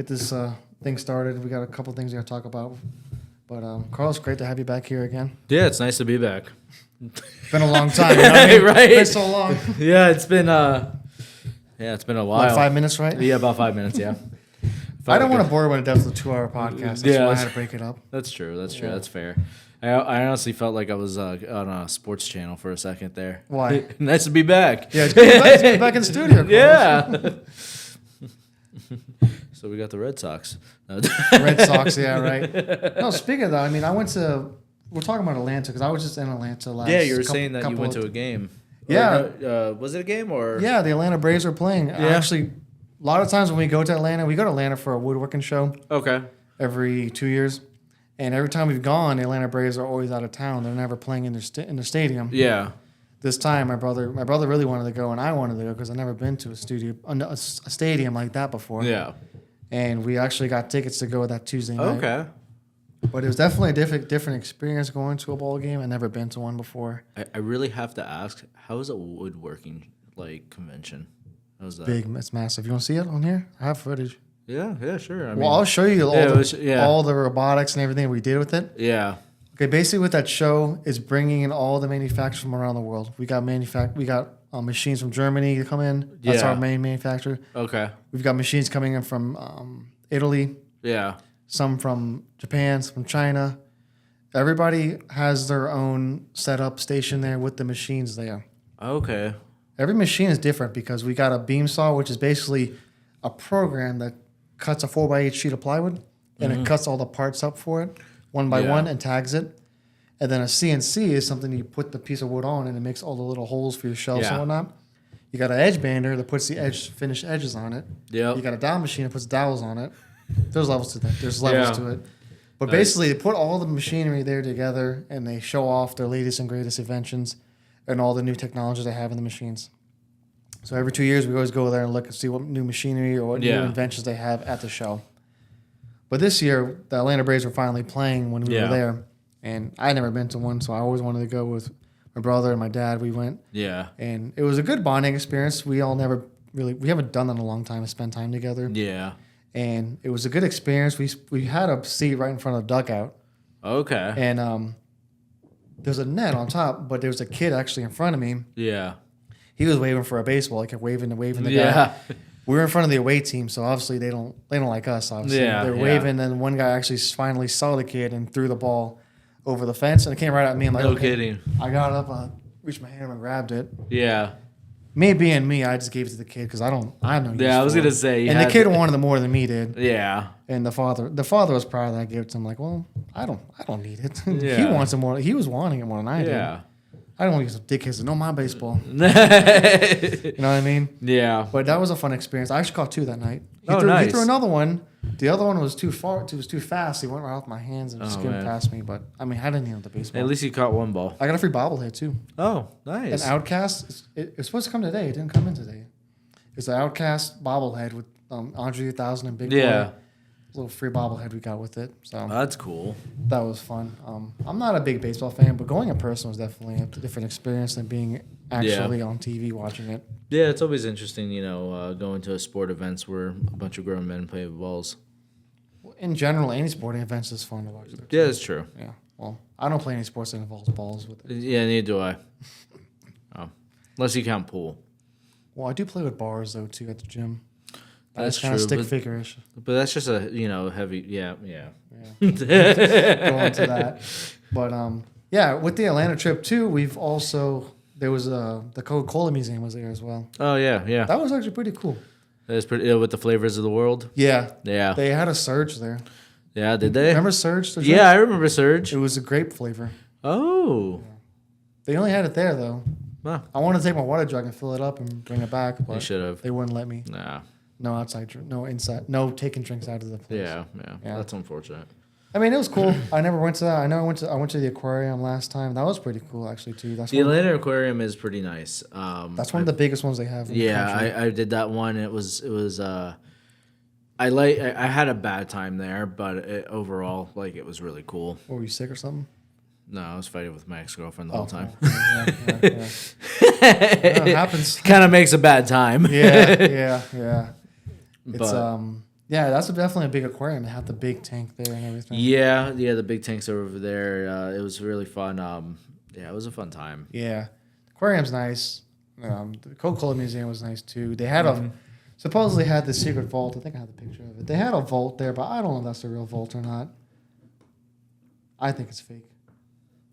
get this thing started. We got a couple things we got to talk about. But Carlos, great to have you back here again. Yeah, it's nice to be back. It's been a long time, you know what I mean? Right? It's been so long. Yeah, it's been a while. Like 5 minutes, right? Yeah, about 5 minutes. Yeah. I don't want to bore you when it does the 2-hour podcast. That's why I had to break it up. That's true. Yeah. That's fair. I honestly felt like I was on a sports channel for a second there. Why? Nice to be back. Yeah, it's good to be back in the studio. Carlos. Yeah. So we got the Red Sox. Red Sox, yeah, right. No, speaking of that, I mean, we're talking about Atlanta because I was just in Atlanta last. Yeah, you were saying that you went to a game. Yeah. Or, was it a game or? Yeah, the Atlanta Braves are playing. Yeah. Actually, a lot of times when we go to Atlanta for a woodworking show. Okay. Every 2 years. And every time we've gone, the Atlanta Braves are always out of town. They're never playing in their stadium. Yeah. This time, my brother really wanted to go, and I wanted to go because I've never been to a stadium like that before. Yeah. And we actually got tickets to go that Tuesday night. Okay. But it was definitely a different experience going to a ball game. I've never been to one before. I really have to ask, how is a woodworking convention? How's that? Big, it's massive. You want to see it on here? I have footage. Yeah, sure. Well, I'll show you all the robotics and everything we did with it. Yeah. Okay, basically what that show is bringing in all the manufacturers from around the world. We got machines from Germany to come in. That's our main manufacturer. Okay. We've got machines coming in from Italy. Yeah. Some from Japan, some from China. Everybody has their own setup station there with the machines there. Okay. Every machine is different because we got a beam saw, which is basically a program that cuts a 4x8 sheet of plywood and it cuts all the parts up for it one by one and tags it. And then a CNC is something you put the piece of wood on and it makes all the little holes for your shelves and whatnot. You got an edge bander that puts the finished edges on it. Yep. You got a dowel machine that puts dowels on it. There's levels to that. There's levels to it. But basically, they put all the machinery there together and they show off their latest and greatest inventions and all the new technologies they have in the machines. So every 2 years, we always go there and look and see what new machinery or what new inventions they have at the show. But this year, the Atlanta Braves were finally playing when we were there. And I'd never been to one, so I always wanted to go with my brother and my dad. We went. Yeah. And it was a good bonding experience. We haven't done that in a long time to spend time together. Yeah. And it was a good experience. We had a seat right in front of the dugout. Okay. And there's a net on top, but there was a kid actually in front of me. Yeah. He was waving for a baseball. He kept waving the guy. We were in front of the away team, so obviously they don't like us. Obviously, they're waving. And one guy actually finally saw the kid and threw the ball over the fence, and it came right at me. I'm like, no kidding. I got up, I reached my hand and grabbed it. Yeah. Me being me, I just gave it to the kid because I know. Yeah, I was gonna say. And the kid wanted it more than me did. Yeah. And the father was proud that I gave it to him. Like, well, I don't need it. He wants it more. He was wanting it more than I did. Yeah. I don't want to get some dickheads to know my baseball. You know what I mean? Yeah. But that was a fun experience. I actually caught 2 that night. He threw another one. The other one was too far. It was too fast. He went right off my hands and just skimmed past me. But I mean, I didn't need the baseball. At least you caught one ball. I got a free bobblehead too. Oh, nice. An Outcast. It was supposed to come today. It didn't come in today. It's an Outcast bobblehead with Andre 3000 and Big Boy. Little free bobblehead we got with it. So that's cool. That was fun. I'm not a big baseball fan, but going in person was definitely a different experience than being actually on TV watching it. Yeah, it's always interesting, going to sport events where a bunch of grown men play with balls. In general, any sporting events is fun to watch. Yeah, that's true. Yeah. Well, I don't play any sports that involves balls with it. Yeah, neither do I. Unless you count pool. Well, I do play with bars though too at the gym. That's kind of true, stick figure-ish. But that's just a heavy. Yeah. Go into that, but with the Atlanta trip too, there was the Coca-Cola Museum was there as well. Oh yeah. That was actually pretty cool. That was pretty with the flavors of the world. Yeah. They had a Surge there. Yeah, did they? Remember Surge? Yeah, I remember Surge. It was a grape flavor. Oh. Yeah. They only had it there though. Huh. I wanted to take my water jug and fill it up and bring it back, but they should have. They wouldn't let me. Nah. No outside drink, no inside, no taking drinks out of the place. Yeah. That's unfortunate. I mean, it was cool. I never went to that. I know I went to the aquarium last time. That was pretty cool, actually, too. The Atlanta Aquarium is pretty nice. That's one of the biggest ones they have. In the country. I did that one. It was. I had a bad time there, but overall, it was really cool. What, were you sick or something? No, I was fighting with my ex-girlfriend the whole time. Yeah. It happens. Kind of makes a bad time. Yeah. It's Yeah, that's definitely a big aquarium. They have the big tank there and everything. Yeah, the big tanks are over there. It was really fun. Yeah, it was a fun time. Yeah, the aquarium's nice. The Coca-Cola Museum was nice too. They had a supposedly had the secret vault. I think I have the picture of it. They had a vault there, but I don't know if that's the real vault or not. I think it's fake.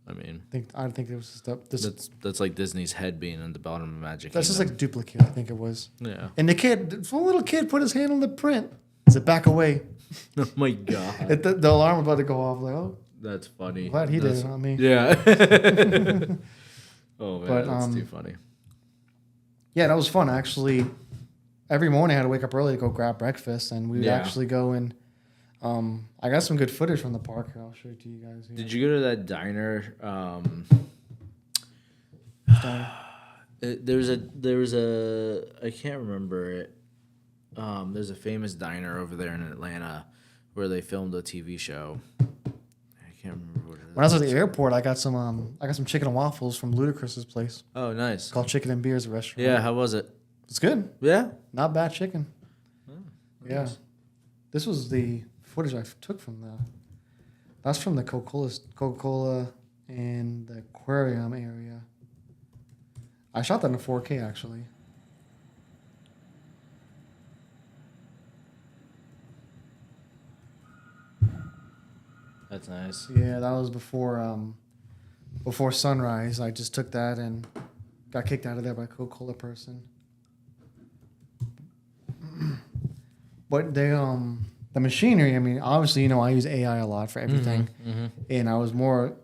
I mean, I think it was just that's like Disney's head being in the bottom of Magic that's just Kingdom. like a duplicate. I think it was. Yeah. And the kid, one little kid, put his hand on the print. He said, "Back away." Oh my god. The alarm about to go off. Like, oh, That's funny. glad he did it, not me. Yeah. Oh man, But, that's too funny. Yeah, that was fun. Actually, every morning I had to wake up early to go grab breakfast, and we would actually go and. I got some good footage from the park here. I'll show it to you guys. Here. Did you go to that diner? There was a I can't remember it. There's a famous diner over there in Atlanta where they filmed a TV show. I can't remember what it is. When I was at the airport, I got some chicken and waffles from Ludacris's place. Oh, nice. It's called Chicken and Beers restaurant. Yeah, how was it? It's good. Yeah. Not bad chicken. Oh, Yeah. nice. This was the footage I took from that's from the Coca-Cola and the aquarium area. I shot that in 4K actually. That's nice. Yeah, that was before sunrise. I just took that and got kicked out of there by a Coca-Cola person. But the machinery, I mean, obviously, I use AI a lot for everything. And I was more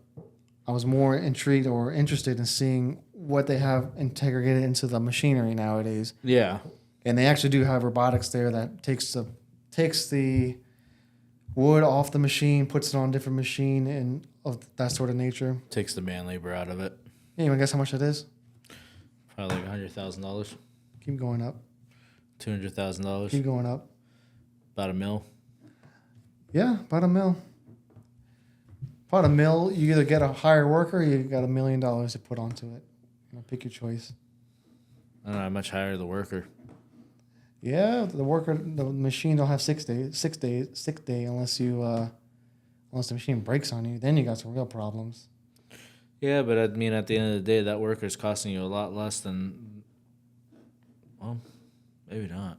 intrigued or interested in seeing what they have integrated into the machinery nowadays. Yeah. And they actually do have robotics there that takes the wood off the machine, puts it on a different machine, and of that sort of nature. Takes the man labor out of it. Yeah, you want to guess how much that is? Probably like $100,000. Keep going up. $200,000. Keep going up. About $1 million. Yeah, about $1 million. About $1 million, you either get a higher worker or you got $1 million to put onto it. Pick your choice. I don't know how much higher the worker. Yeah, the machine don't have 6 days, sick day unless the machine breaks on you. Then you got some real problems. Yeah, but I mean, at the end of the day, that worker's costing you a lot less than. Well, maybe not.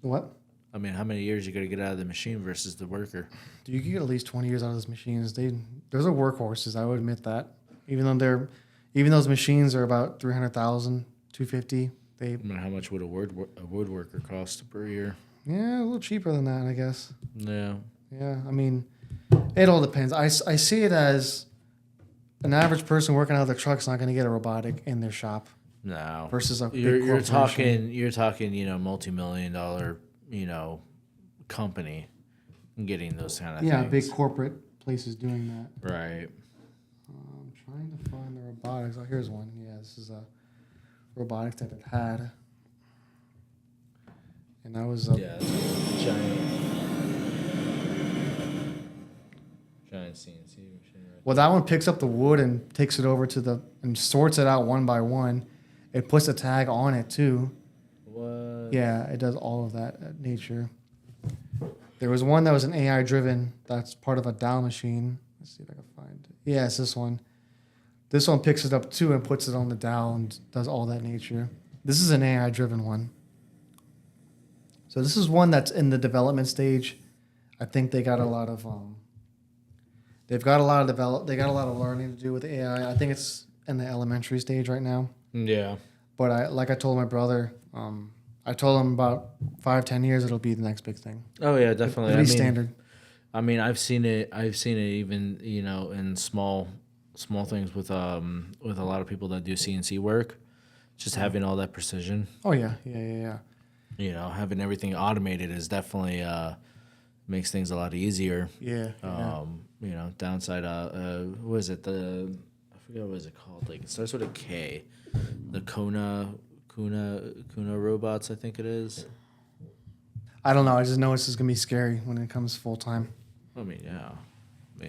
What? I mean, how many years you got to get out of the machine versus the worker? Dude, you can get at least 20 years out of those machines. Those are workhorses. I would admit that. Even those machines are about 300,000, 250. I mean, how much would a woodworker cost per year? Yeah, a little cheaper than that, I guess. Yeah. Yeah, I mean, it all depends. I see it as an average person working out of their truck's not going to get a robotic in their shop. No. Versus a big you're corporation. you're talking, multi-million-dollar, company getting those kind of things. Yeah, big corporate places doing that. Right. I'm trying to find the robotics. Oh, here's one. Yeah, this is a robotics that it had. And that was a Yeah, that's giant CNC machine. Right. Well, that one picks up the wood and takes it over and sorts it out one by one. It puts a tag on it too. What? Yeah, it does all of that at nature. There was one that was an AI driven. That's part of a dowel machine. Let's see if I can find it. Yeah, it's this one. This one picks it up too and puts it on the dowel and does all that nature. This is an AI driven one. So this is one that's in the development stage. I think they got a lot of they got a lot of learning to do with AI. I think it's in the elementary stage right now. Yeah. But I told my brother, I told him about 5-10 years it'll be the next big thing. Oh yeah, definitely. It'll be standard. I mean, I've seen it even in small things with a lot of people that do CNC work, just having all that precision. Oh yeah. Having everything automated is definitely makes things a lot easier. Yeah. Downside, what is it? I forget what is it called. Like it starts with a K. The Kuna robots, I think it is. I don't know. I just know it's just gonna be scary when it comes full time. I mean, yeah.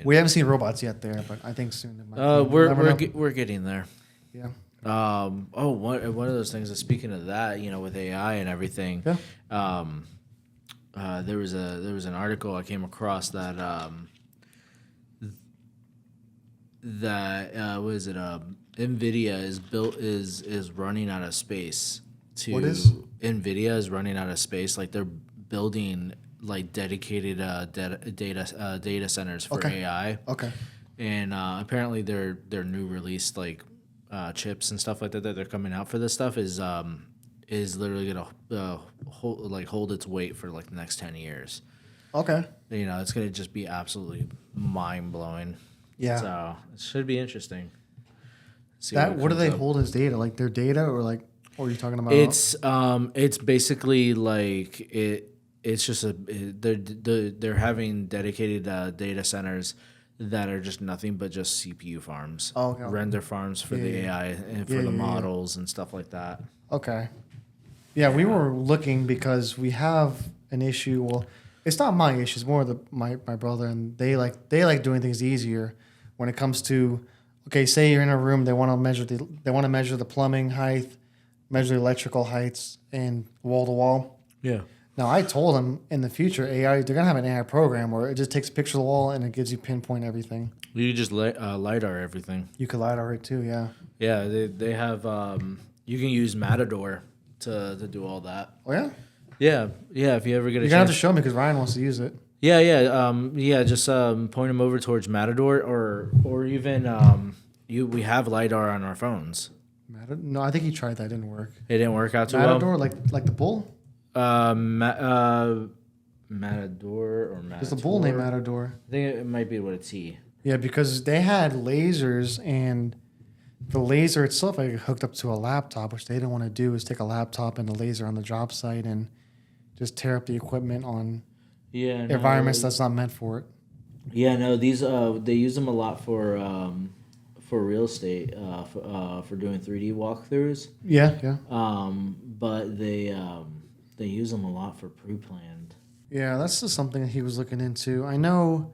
We haven't seen robots yet there, but I think soon. We're getting there. Yeah. One of those things. Speaking of that, with AI and everything. Yeah. there was an article I came across that was it NVIDIA is running out of space to What is? NVIDIA is running out of space. Like they're building like dedicated data centers for Okay. AI. Okay. And apparently their new released like chips and stuff like that they're coming out for this stuff is literally gonna hold its weight for like the next 10 years. Okay. You know, it's gonna just be absolutely mind blowing. Yeah. So it should be interesting. See What do comes they up. hold as data? Like their data, or like what are you talking about? It's basically like it's just they're having dedicated data centers that are just nothing but just CPU farms, Oh, okay. render farms for the AI and for the models and stuff like that. Okay. Yeah, we were looking because we have an issue. Well, it's not my issue. It's more my brother, and they like doing things easier when it comes to. Okay, say you're in a room. They want to measure the plumbing height, measure the electrical heights, and wall to wall. Yeah. Now I told them in the future they're gonna have an AI program where it just takes a picture of the wall and it gives you pinpoint everything. You just LiDAR everything. You could LiDAR it too. Yeah. Yeah, they have. You can use Matador to do all that. Oh yeah. Yeah. If you ever get a You're gonna have to chance. show me because Ryan wants to use it. Yeah. Just point them over towards Matador, or even we have LiDAR on our phones. No, I think he tried that. It didn't work. It didn't work out too Matador, like the bull. Matador or Matador. There's a bull named Matador. I think it might be with a T. Yeah, because they had lasers, and the laser itself I hooked up to a laptop, which they didn't want to do is take a laptop and a laser on the job site and just tear up the equipment on environments that's not meant for it. Yeah, no, these they use them a lot for real estate, for doing 3D walkthroughs. Yeah. But they use them a lot for pre-planned. Yeah, that's just something that he was looking into. I know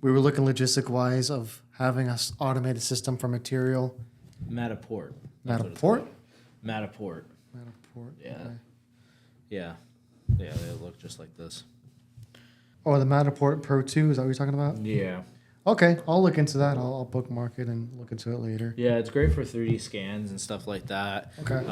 we were looking logistic-wise of having an automated system for material. Matterport. Matterport? Matterport. Matterport. Yeah. Okay. Yeah. Yeah, they look just like this. Oh, the Matterport Pro 2, is that what you're talking about? Yeah. Okay, I'll look into that. I'll bookmark it and look into it later. Yeah, it's great for 3D scans and stuff like that. Okay.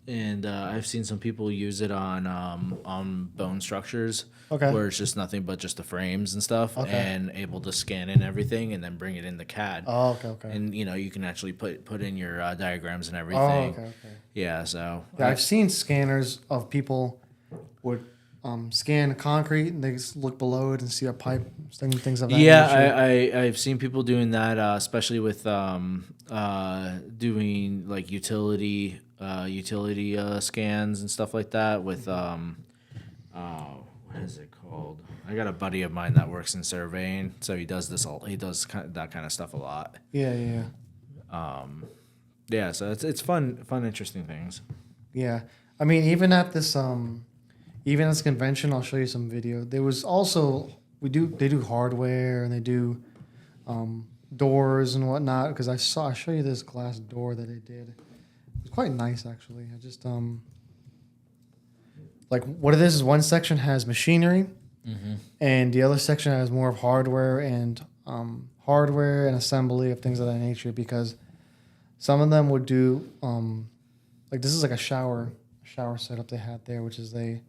And I've seen some people use it on bone structures, Okay. where it's just nothing but just the frames and stuff, Okay. and able to scan in everything and then bring it into CAD. Oh, okay. And you can actually put in your diagrams and Oh, everything. okay. Yeah, so Yeah, I've seen scanners of people would scan concrete and they just look below it and see a pipe, things of that nature. I've seen people doing that, especially with doing like utility scans and stuff like that. With what is it called? I got a buddy of mine that works in surveying, so he does that kind of stuff a lot. Yeah. Yeah, so it's fun, interesting things. Yeah, I mean, even at this convention, I'll show you some video. There was also they do hardware and they do doors and whatnot. Because I'll show you this glass door that they did. It's quite nice actually. I just like what it is one section has machinery, and the other section has more of hardware and assembly of things of that nature. Because some of them would do like this is like a shower setup they had there, which is an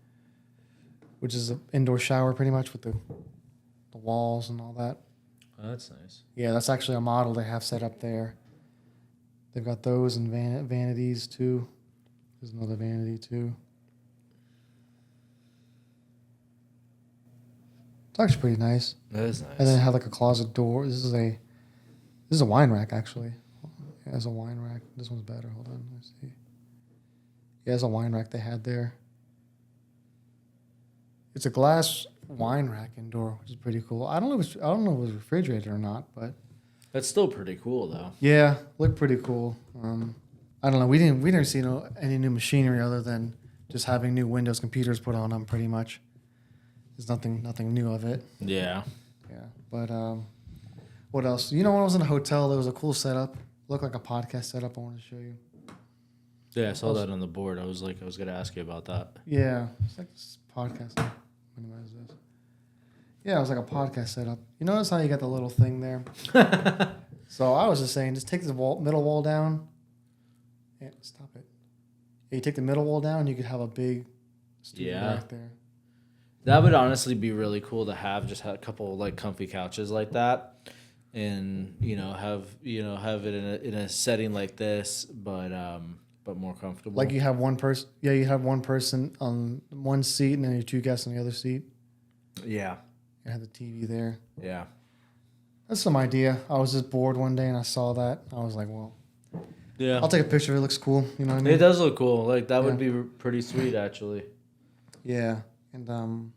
indoor shower pretty much with the walls and all that. Oh, that's nice. Yeah, that's actually a model they have set up there. They've got those and vanities too. There's another vanity too. It's actually pretty nice. That is nice. And then it had like a closet door. This is a wine rack actually. Yeah, it's a wine rack. This one's better. Hold on, let's see. Yeah, it's a wine rack they had there. It's a glass wine rack indoor, which is pretty cool. I don't know if it was refrigerated or not, but That's still pretty cool, though. yeah, looked pretty cool. I don't know. We didn't see any new machinery other than just having new Windows computers put on them. Pretty much, there's nothing new of it. Yeah. Yeah, but what else? You know, when I was in a hotel, there was a cool setup. Looked like a podcast setup. I want to show you. Yeah, I saw that on the board. I was going to ask you about that. Yeah, it's like this podcast. Minimize this. Yeah, it was like a podcast setup. You notice how you got the little thing there? So I was just saying, just take the middle wall down. Yeah, stop it. Yeah, you take the middle wall down, you could have a big studio right there. That would honestly be really cool to have just a couple like comfy couches like that, and have it in a setting like this, but more comfortable. Like you have one person. Yeah, you have one person on one seat, and then your two guests on the other seat. Yeah. You have the TV there. Yeah. That's some idea. I was just bored one day and I saw that. I was like, well, yeah, I'll take a picture. It looks cool. You know what I mean? It does look cool. Like that would be pretty sweet, actually. Yeah, and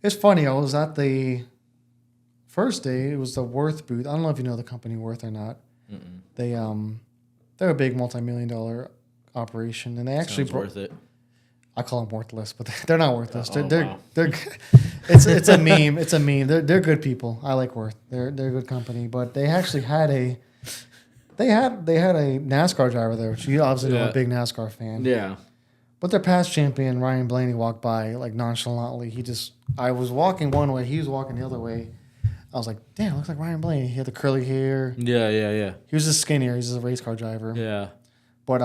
it's funny. I was at the first day. It was the Worth booth. I don't know if you know the company Worth or not. Mm-mm. They're a big multi-million-dollar operation, and they actually worth it. I call them worthless, but they're not worthless. Wow. They're it's a meme. It's a meme. They're good people. I like Worth. They're a good company, but they actually had a NASCAR driver there, which you obviously know, a big NASCAR fan. Yeah. But their past champion Ryan Blaney walked by like nonchalantly. I was walking one way, he was walking the other way. I was like, damn, looks like Ryan Blaney. He had the curly hair. Yeah. He was just skinnier. He's just a race car driver. Yeah. But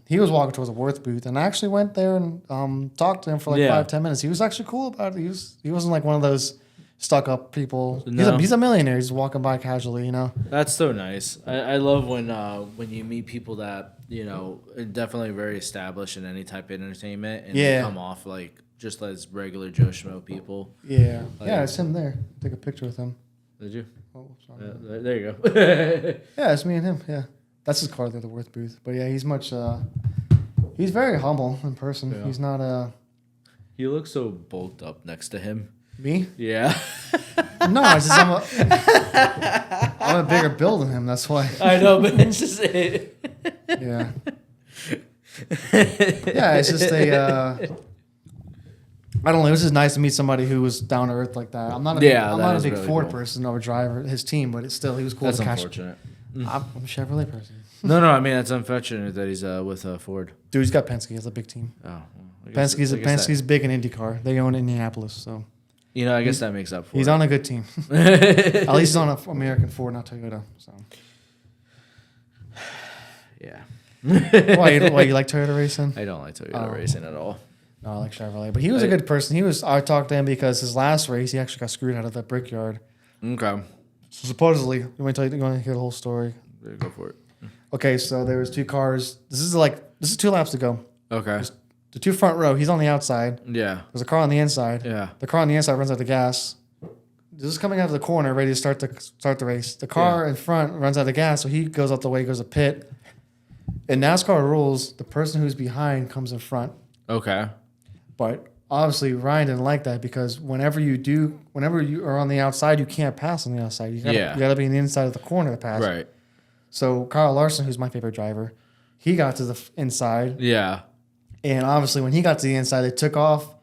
he was walking towards the Worth booth, and I actually went there and talked to him for like 5-10 minutes. He was actually cool about it. He wasn't like one of those stuck up people. No. He's a millionaire. He's walking by casually, That's so nice. I love when you meet people that are definitely very established in any type of entertainment, and they come off like just as regular Joe Schmo people. Yeah, it's him there. Take a picture with him. Did you? Oh, sorry. There you go. Yeah, it's me and him. Yeah. That's his car there, the Worth booth. But yeah, he's very humble in person. Yeah. He's not He looks so bulked up next to him. Me? Yeah. No, it's just I'm a bigger build than him. That's why. I know, but it's just it. Yeah. Yeah, it's just I don't know. It was just nice to meet somebody who was down to earth like that. I'm not a big really Ford person or a driver, his team, but it's still he was cool. That's unfortunate. I'm a Chevrolet person. No, I mean it's unfortunate that he's with Ford. Dude, he's got Penske. He has a big team. Oh, well, Penske's big in IndyCar. They own Indianapolis, so I guess that makes up for it. He's on a good team. At least he's on an American Ford, not Toyota. So yeah. Why you like Toyota racing? I don't like Toyota racing at all. No, I like Chevrolet, but he was a good person. I talked to him because his last race he actually got screwed out of that brickyard. Okay. So supposedly, you want to hear the whole story? Go for it. Okay, so there was two cars. This is 2 laps to go. Okay. There's the two front row. He's on the outside. Yeah. There's a car on the inside. Yeah. The car on the inside runs out of gas. This is coming out of the corner, ready to start the race. The car in front runs out of gas, so he goes out the way, goes to pit. In NASCAR rules, the person who's behind comes in front. Okay. But obviously, Ryan didn't like that because whenever you are on the outside, you can't pass on the outside. You gotta be on the inside of the corner to pass. Right. So Kyle Larson, who's my favorite driver, he got to the inside. Yeah. And obviously, when he got to the inside, they took off.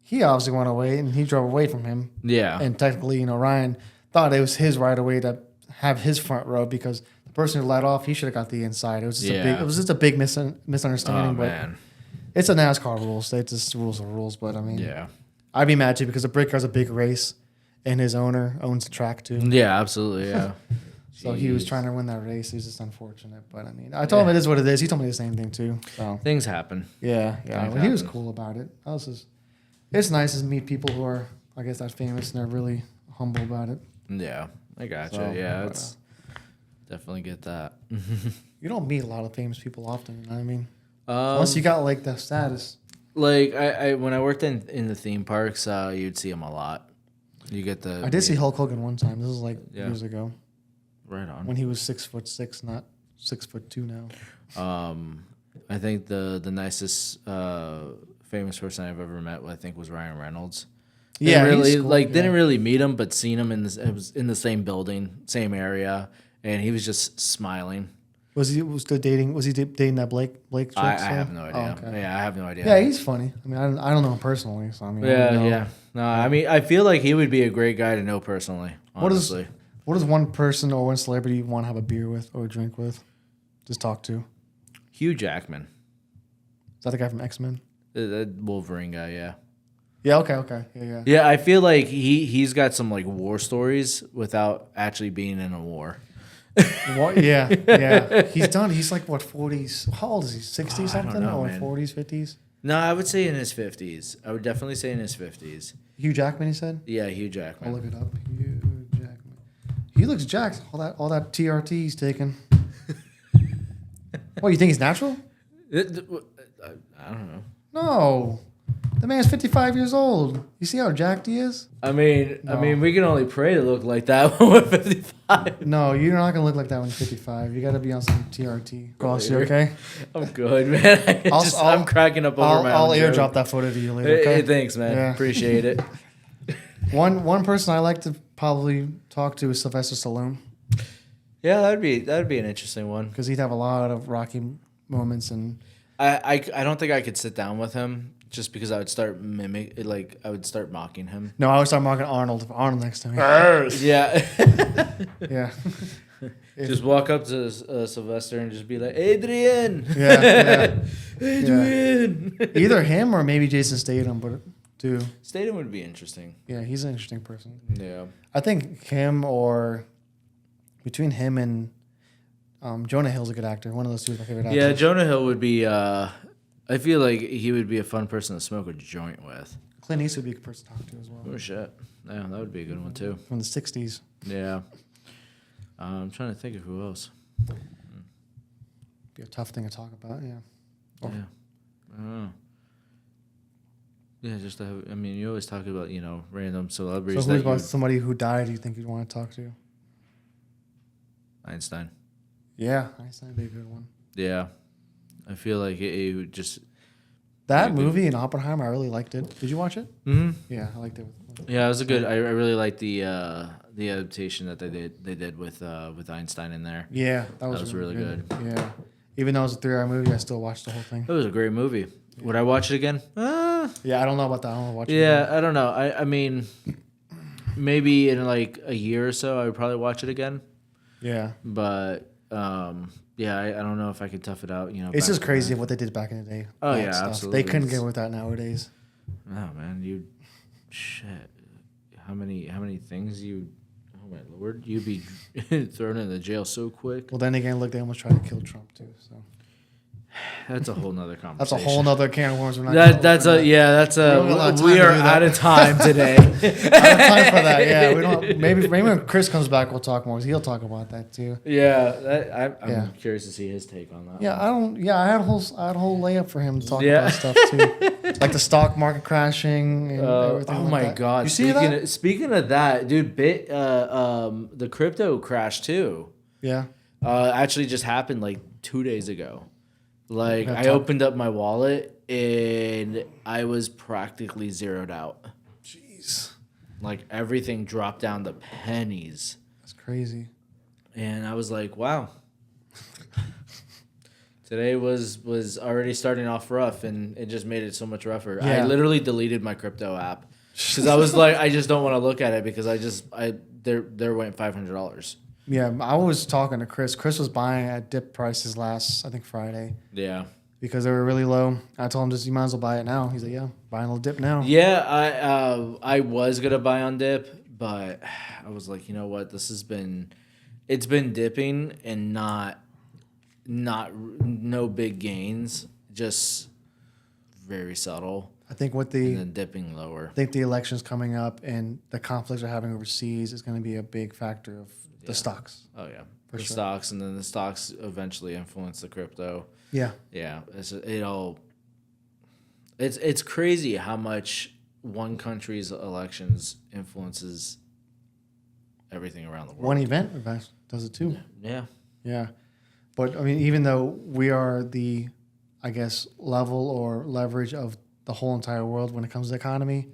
He obviously went away, and he drove away from him. Yeah. And technically, Ryan thought it was his right away to have his front row because the person who let off, he should have got the inside. It was just a big misunderstanding. Oh, but man. It's a NASCAR rules. They just rules are rules. But I mean, yeah, I'd be mad too because the Brickyard's a big race, and his owner owns the track too. Yeah, absolutely. Yeah. So he was trying to win that race. It's just unfortunate. But I mean, I told him it is what it is. He told me the same thing too. So things happen. Yeah. But he was cool about it. It's nice to meet people who are, I guess, that famous and they're really humble about it. Yeah, I gotcha. So, yeah, it's definitely get that. You don't meet a lot of famous people often. You know what I mean? Once you got like the status. Like I when I worked in the theme parks, you'd see him a lot. You get the. I did see Hulk Hogan one time. This was like years ago. Right on. When he was 6'6", not 6'2" now. I think the nicest famous person I've ever met, I think, was Ryan Reynolds. Didn't really meet him, but seen him it was in the same building, same area, and he was just smiling. Was he dating that Blake chick? I have no idea. Oh, okay. Yeah, I have no idea. Yeah, he's funny. I mean, I don't know him personally, so I mean. Yeah. No, I mean, I feel like he would be a great guy to know personally. Honestly. What does one person or one celebrity you want to have a beer with or a drink with? Just talk to. Hugh Jackman. Is that the guy from X-Men? The Wolverine guy, yeah. Yeah. Okay. Yeah. Yeah, I feel like he's got some like war stories without actually being in a war. What? Yeah. He's like what 40s? How old is he? 60 I something don't know, or man. 40s, 50s? No, I would say in his 50s. I would definitely say in his 50s. Hugh Jackman, he said. Yeah, Hugh I'll Jackman. look it up. Hugh Jackman. He looks jacked. All that TRT he's taking. What, you think he's natural? I don't know. No. The man's 55 years old. You see how jacked he is? I mean, No. we can only pray to look like that when we're 55. No, you're not gonna look like that when you're 55. You got to be on some TRT. Boss, you okay? I'm good, man. I'm cracking up over my I'll own airdrop joke. that photo to you later. Okay. Hey, thanks, man. Yeah. Appreciate it. One person I like to probably talk to is Sylvester Stallone Yeah, that'd be an interesting one. because he'd have a lot of Rocky moments and. I don't think I could sit down with him just because I would start I would start mocking him. No, I would start mocking Arnold. Arnold next to me. Yeah. Yeah. Just walk up to Sylvester and just be like, Adrian. Yeah. Adrian. Either him or maybe Jason Statham, but too. Statham would be interesting. Yeah, he's an interesting person. Yeah. I think him or between him and Jonah Hill's a good actor. One of those two is my favorite actors. Yeah, Jonah Hill would be. I feel like he would be a fun person to smoke a joint with. Clint Eastwood would be a good person to talk to as well. Oh shit! Yeah, that would be a good one too. From the 60s. Yeah. I'm trying to think of who else. Be a tough thing to talk about, yeah. Yeah. I don't know. Yeah, just to have. I mean, you always talk about random celebrities. So who's about somebody who died you think you'd want to talk to? Einstein. Yeah, Einstein would be a good one. Yeah, I feel like it would just. That movie in Oppenheimer, I really liked it. Did you watch it? Mm-hmm. Yeah, I liked it. Yeah, it was a good. I really liked the adaptation that they did with Einstein in there. Yeah, that was really good. Yeah, even though it was a 3-hour movie, I still watched the whole thing. It was a great movie. Would I watch it again? Yeah, I don't know about that. I don't want to watch it. Yeah, I don't know. I mean, maybe in like a year or so, I would probably watch it again. Yeah, But yeah, I don't know if I could tough it out. it's just crazy what they did back in the day. Oh that yeah, stuff. absolutely. They couldn't get with that nowadays. Oh man, shit. How many things you? Oh my lord, you'd be thrown in the jail so quick. Well, then again, look, they almost tried to kill Trump too. So That's a whole nother conversation. that's a whole nother can of worms. We're not That's a we are out of time today. out of time for that. Yeah, we don't. Maybe when Chris comes back, we'll talk more. 'Cause he'll talk about that too. Yeah, I'm Yeah. curious to see his take on that. Yeah, I don't. Yeah, I had a whole layup for him to talk Yeah. about stuff too, like the stock market crashing and everything. Oh like my that. god! You see that? Speaking of that, dude, the crypto crash too. Yeah. Actually, just happened like 2 days ago. Like Yeah, I opened up my wallet and I was practically zeroed out. Jeez, Like everything dropped down to pennies, that's crazy. and I was like, wow. Today was already starting off rough, and it just made it so much rougher. Yeah. I literally deleted my crypto app because I was like, I just don't want to look at it because they're went $500. Yeah, I was talking to Chris. Chris was buying at dip prices last, I think, Friday Yeah. because they were really low. I told him, just you might as well buy it now. He's like, yeah, buying a little dip now. Yeah, I was gonna buy on dip, but I was like, you know what? It's been dipping and no big gains, just very subtle, I think and then dipping lower. I think the elections coming up and the conflicts they're having overseas is going to be a big factor of the stocks. Oh yeah, For the sure. stocks, and then the stocks eventually influence the crypto. Yeah. Yeah, it's crazy how much one country's elections influences everything around the world. One event does it too. Yeah. Yeah. But, I mean, even though we are the, I guess, level or leverage of the whole entire world when it comes to the economy,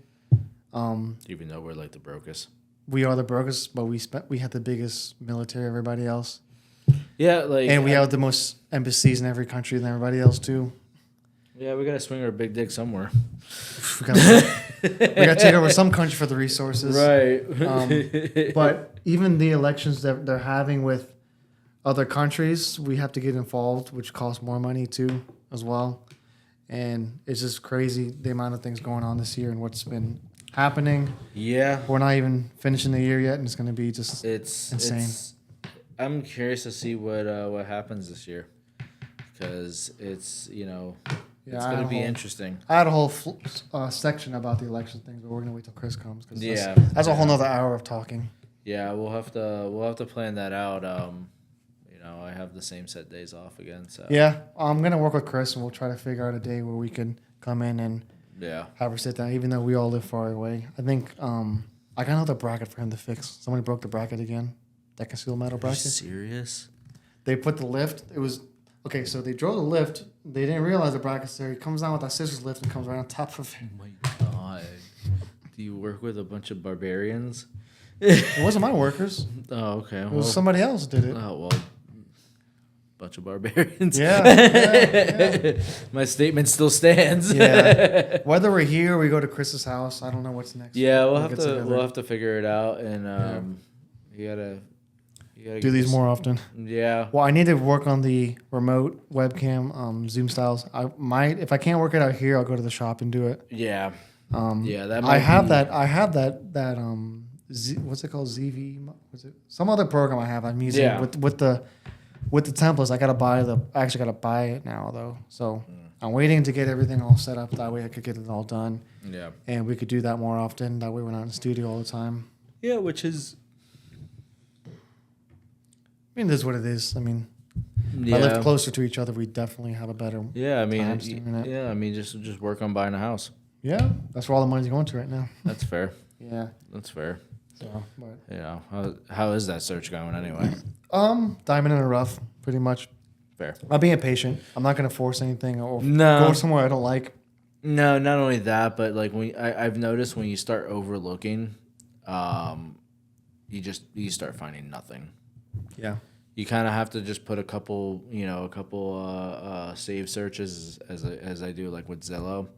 Even though we're like the brokest. we are the brokest, but we have the biggest military of everybody else. Yeah, like, And we have the most embassies in every country than everybody else, too. yeah, we gotta swing our big dick somewhere. We got to take over some country for the resources. Right. But even the elections that they're having with other countries, we have to get involved, which costs more money too, as well. and it's just crazy the amount of things going on this year and what's been happening. Yeah, We're not even finishing the year yet, and it's going to be just insane. I'm curious to see what happens this year, because it's it's going to be interesting. I had a whole section about the election things, but we're going to wait till Chris comes. Cause Yeah, that's a whole nother hour of talking. Yeah, we'll have to plan that out. I have the same set days off again, so Yeah, I'm going to work with Chris, and we'll try to figure out a day where we can come in and have her sit down, even though we all live far away. I think I got another bracket for him to fix. Somebody broke the bracket again. That concealed metal bracket. Are you serious? They put the lift. It was okay. So they drove the lift. They didn't realize the bracket's there. He comes down with that scissors lift and comes right on top of it. Oh my god! Do you work with a bunch of barbarians? It wasn't my workers. Oh, okay. It was somebody else did it. Oh well. Bunch of barbarians. Yeah. My statement still stands. Yeah. Whether we're here or we go to Chris's house, I don't know what's next. Yeah, we'll have to figure it out, and you gotta do these more often. Yeah. Well, I need to work on the remote webcam Zoom styles. I might, if I can't work it out here, I'll go to the shop and do it. Yeah. That. I have that. What's it called? ZV. What's it? Some other program I have. I'm using with the templates. I actually gotta buy it now though. So I'm waiting to get everything all set up. That way I could get it all done. Yeah. And we could do that more often. That way we're not in the studio all the time. Yeah, which is. I mean, this is what it is. I mean, if I live closer to each other, we definitely have a better. Yeah, I mean, times doing it. yeah, I mean, just work on buying a house. Yeah, that's where all the money's going to right now. That's fair. Yeah, that's fair. So, but how is that search going anyway? Diamond in the rough, pretty much. Fair. I'm being patient. I'm not going to force anything or No. go somewhere I don't like. No, not only that, but like I've noticed when you start overlooking, you start finding nothing. Yeah. You kind of have to just put a couple save searches as I do like with Zillow,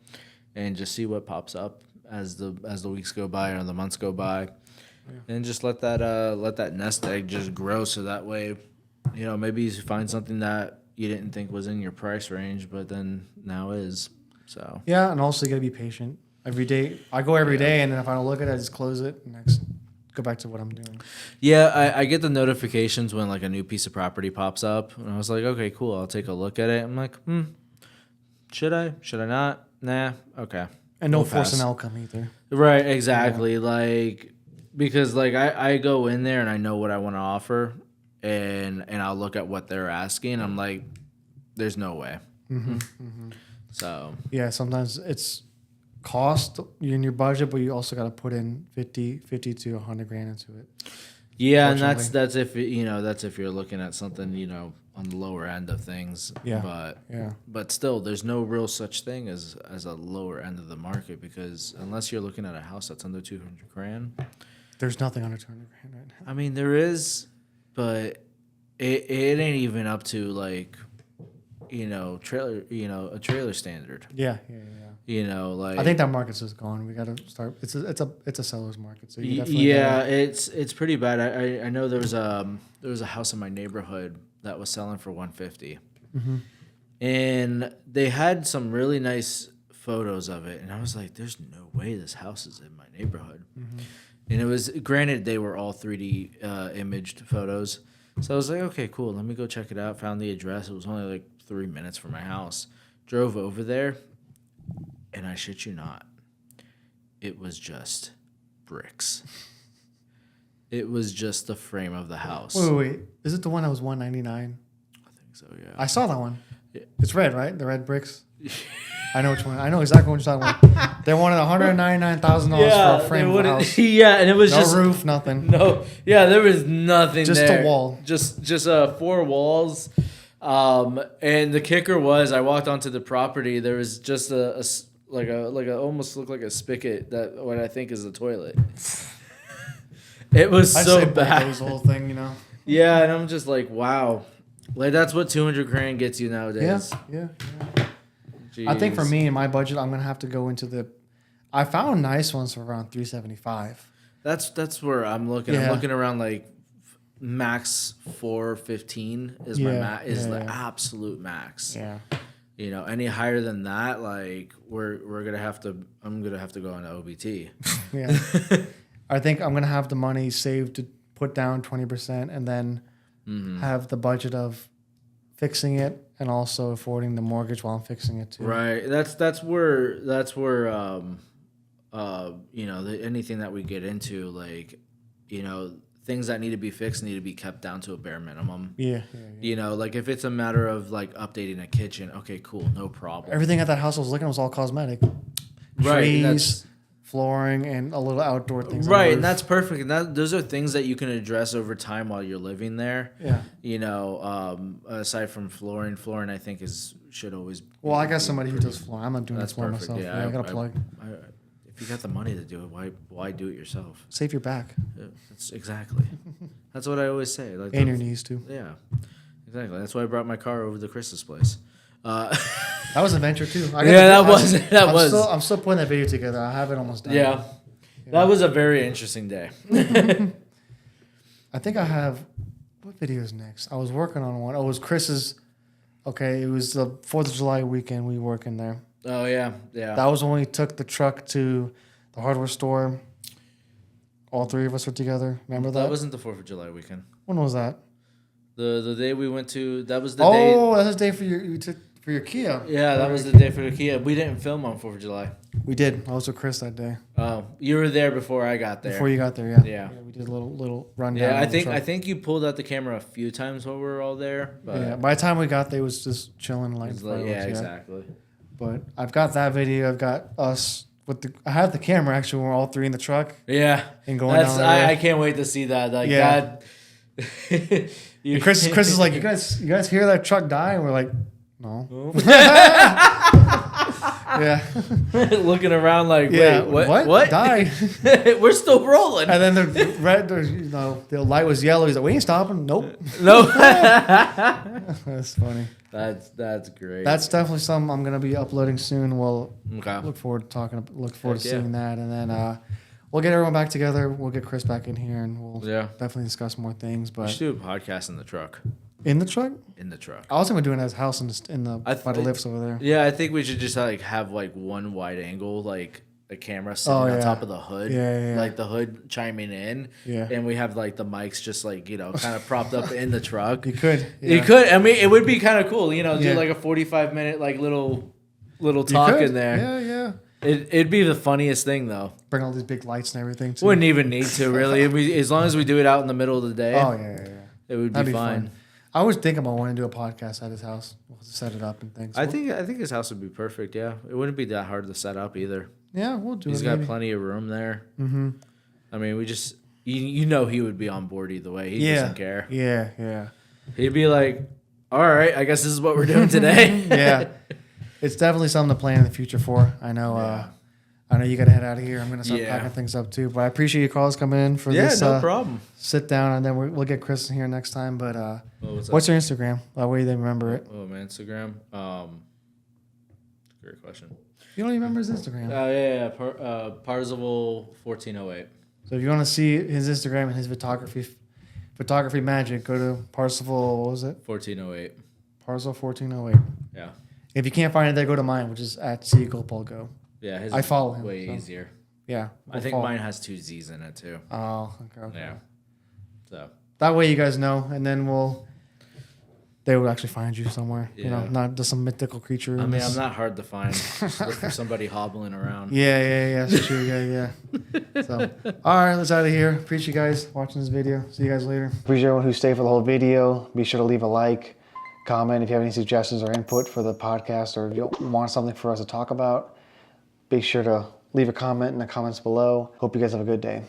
and just see what pops up as the weeks go by or the months go by, and just let that nest egg just grow, so that way, maybe you find something that you didn't think was in your price range, but then now is. So yeah, and also you gotta be patient. Every day I go every day, and then if I don't look at it, I just close it and go back to what I'm doing. Yeah, I get the notifications when like a new piece of property pops up, and I was like, okay, cool, I'll take a look at it. I'm like, should I not? Nah, okay. And no force an outcome either. Right, exactly. Yeah. Like, because like I go in there and I know what I want to offer, and I'll look at what they're asking. I'm like, there's no way. Mm-hmm, mm-hmm. So yeah, sometimes it's cost in your budget, but you also got to put in 50 to 100 grand into it. Yeah, and that's if that's if you're looking at something on the lower end of things. Yeah. But still, there's no real such thing as a lower end of the market, because unless you're looking at a house that's under 200 grand, there's nothing under 200 grand right now. I mean, there is, but it ain't even up to like a trailer standard. Yeah. Like I think that market's just gone. We got to start. It's a seller's market. So you it's pretty bad. I know there was a house in my neighborhood that was selling for $150, and they had some really nice photos of it, and I was like, "There's no way this house is in my neighborhood." And it was, granted, they were all 3D imaged photos, so I was like, "Okay, cool. Let me go check it out." Found the address. It was only like 3 minutes from my house. Drove over there. And I shit you not, it was just bricks. It was just the frame of the house. Wait. Is it the one that was $199? I think so, yeah. I saw that one. Yeah. It's red, right? The red bricks. I know which one. I know exactly what you're talking about. They wanted $199,000 for a frame of the house. Yeah, and it was no roof, nothing. No, yeah, there was nothing just there. a wall. Just 4 walls. And the kicker was, I walked onto the property. There was just a almost looked like a spigot that what I think is a toilet. It was so bad. It was the whole thing, Yeah, and I'm just like, wow, like that's what 200 grand gets you nowadays. Yeah. I think for me in my budget, I'm gonna have to go into I found nice ones for around $375. That's where I'm looking. Yeah. I'm looking around like max $415 is my the absolute max. Yeah. You know, any higher than that, like we're gonna have to. I'm gonna have to go on OBT. Yeah. I think I'm gonna have the money saved to put down 20%, and then have the budget of fixing it and also affording the mortgage while I'm fixing it too. Right. That's where you know, anything that we get into, like, you know, things that need to be fixed need to be kept down to a bare minimum. Yeah. You know, like if it's a matter of like updating a kitchen, okay, cool, no problem. Everything at that house I was looking at was all cosmetic. Right. Trees, flooring, and a little outdoor things. Right, and that's perfect. And those are things that you can address over time while you're living there. Yeah. You know, aside from flooring I think should always. Well, I got somebody who does flooring. I'm not doing That's the floor perfect. myself. Yeah, I got a plug. If you got the money to do it, why do it yourself? Save your back. Yeah, that's exactly. That's what I always say. Like And your knees too. Yeah, exactly. That's why I brought my car over to Chris's place. That was an adventure too. I'm still putting that video together. I have it almost done. Yeah. That was a very interesting day. I think I have. What video is next? I was working on one. Oh, it was Chris's. Okay, it was the 4th of July weekend. We were working there. Oh yeah. That was when we took the truck to the hardware store. All three of us were together. Remember that? That wasn't the 4th of July weekend. When was that? The day we went to. That was the day. Oh, that was the day for your Kia. Yeah, that was the day for the Kia. We didn't film on 4th of July. We did. I was with Chris that day. Oh, you were there before I got there. Before you got there, yeah. Yeah. We did a little rundown. Yeah, I think you pulled out the camera a few times while we were all there. But yeah. By the time we got there, it was just chilling, like yeah, exactly. But I've got that video. I've got us with the. I have the camera actually. We're all three in the truck. Yeah, and going down there. I can't wait to see that. Like yeah. that. Chris is like, you guys hear that truck die? And we're like, no. Yeah. Looking around like, yeah, wait, what? Die. We're still rolling. And then the light was yellow. He's like, we ain't stopping. Nope. No. That's funny. That's great. That's definitely something I'm gonna be uploading soon. We'll okay. look forward to seeing that, and then we'll get everyone back together. We'll get Chris back in here, and we'll definitely discuss more things. But we should do a podcast in the truck. In the truck? In the truck. I was thinking of doing it at his house by the lifts over there. Yeah, I think we should just like have like one wide angle, like a camera sitting on top of the hood. Yeah. Like the hood chiming in. Yeah. And we have like the mics just like, you know, kind of propped up in the truck. You could. Yeah. You could. I mean, it would be kind of cool, you know, do like a 45-minute like little talk in there. Yeah. It'd be the funniest thing though. Bring all these big lights and everything too. Wouldn't even need to really. As long as we do it out in the middle of the day. Oh yeah. It would be fine. Fun. I was thinking about wanting to do a podcast at his house. We'll set it up and things. I think his house would be perfect. Yeah, it wouldn't be that hard to set up either. Yeah, we'll do it. He's got plenty of room there. Mm-hmm. I mean, we just you know he would be on board either way. He doesn't care. Yeah. He'd be like, "All right, I guess this is what we're doing today." Yeah, it's definitely something to plan in the future for. I know. I know you got to head out of here. I'm going to start packing things up too. But I appreciate your calls coming in for this. Yeah, no problem. Sit down, and then we'll get Chris in here next time. But what's your Instagram? That way they remember it. Oh, my Instagram? Great question. You don't even remember his Instagram? Parzival1408. So if you want to see his Instagram and his photography magic, go to Parzival, what was it? 1408. Parzival1408. Yeah. If you can't find it there, go to mine, which is at @CGoPolGo. Yeah, I follow him. Way easier. Yeah. I think mine has 2 Z's in it too. Oh, okay. Yeah. So that way you guys know, and then they will actually find you somewhere. Yeah. You know, not just some mythical creature. I mean, I'm not hard to find. Just look for somebody hobbling around. Yeah. That's true. Yeah. So, all right, let's out of here. Appreciate you guys watching this video. See you guys later. Appreciate everyone who stayed for the whole video. Be sure to leave a like, comment if you have any suggestions or input for the podcast, or if you want something for us to talk about. Be sure to leave a comment in the comments below. Hope you guys have a good day.